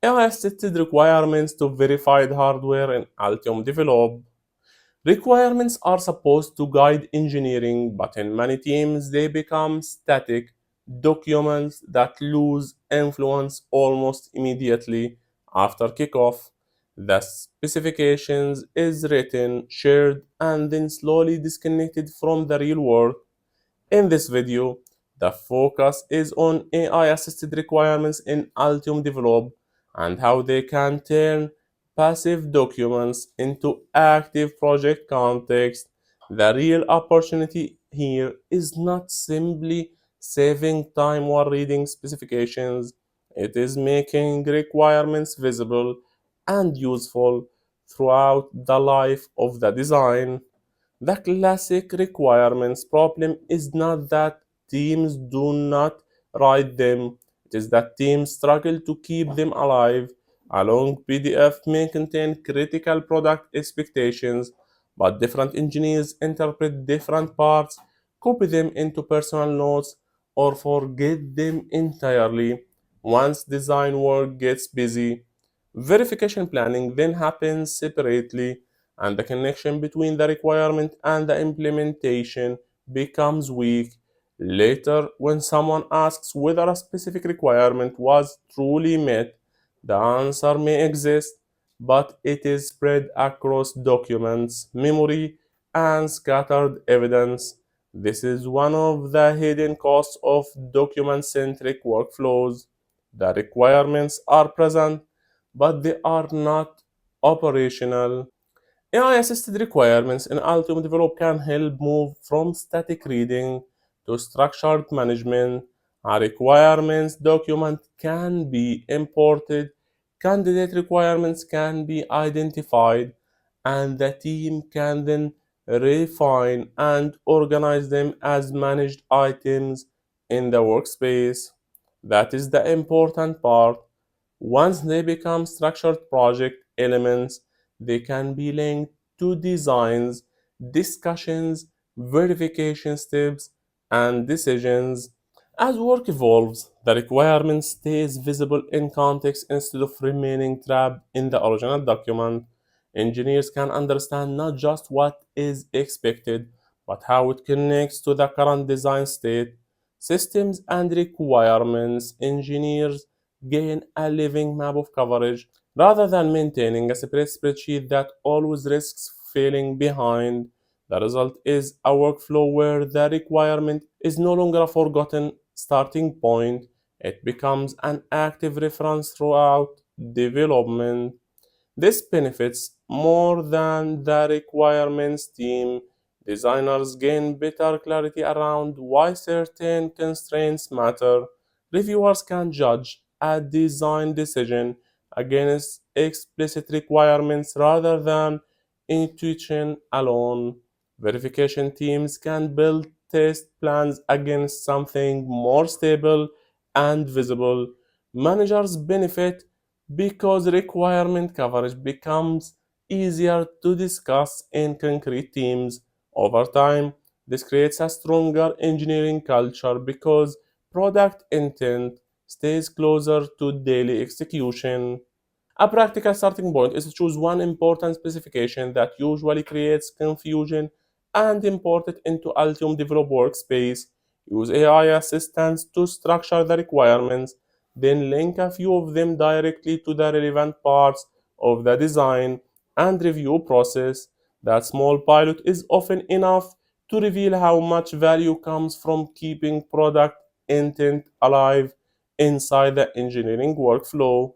AI-assisted requirements to verified hardware in Altium Develop. Requirements are supposed to guide engineering, but in many teams they become static documents that lose influence almost immediately after kickoff. The specifications is written, shared, and then slowly disconnected from the real world. In this video, the focus is on AI-assisted requirements in Altium Develop and how they can turn passive documents into active project context. The real opportunity here is not simply saving time while reading specifications, it is making requirements visible and useful throughout the life of the design. The classic requirements problem is not that teams do not write them, it is that teams struggle to keep them alive. A long PDF may contain critical product expectations, but different engineers interpret different parts, copy them into personal notes, or forget them entirely. Once design work gets busy, verification planning then happens separately, and the connection between the requirement and the implementation becomes weak. Later, when someone asks whether a specific requirement was truly met, the answer may exist, but it is spread across documents, memory, and scattered evidence. This is one of the hidden costs of document centric workflows. The requirements are present, but they are not operational. AI-assisted requirements in Altium Develop can help move from static reading to structured management. A requirements document can be imported, candidate requirements can be identified, and the team can then refine and organize them as managed items in the workspace. That is the important part. Once they become structured project elements, they can be linked to designs, discussions, verification steps, and decisions. As work evolves, the requirement stays visible in context instead of remaining trapped in the original document. Engineers can understand not just what is expected, but how it connects to the current design state, systems, and requirements. Engineers gain a living map of coverage rather than maintaining a separate spreadsheet that always risks falling behind. The result is a workflow where the requirement is no longer a forgotten starting point, it becomes an active reference throughout development. This benefits more than the requirements team. Designers gain better clarity around why certain constraints matter. Reviewers can judge a design decision against explicit requirements rather than intuition alone. Verification teams can build test plans against something more stable and visible. Managers benefit because requirement coverage becomes easier to discuss in concrete teams. Over time, this creates a stronger engineering culture because product intent stays closer to daily execution. A practical starting point is to choose one important specification that usually creates confusion and import it into Altium Develop Workspace. Use AI assistants to structure the requirements, then link a few of them directly to the relevant parts of the design and review process. That small pilot is often enough to reveal how much value comes from keeping product intent alive inside the engineering workflow.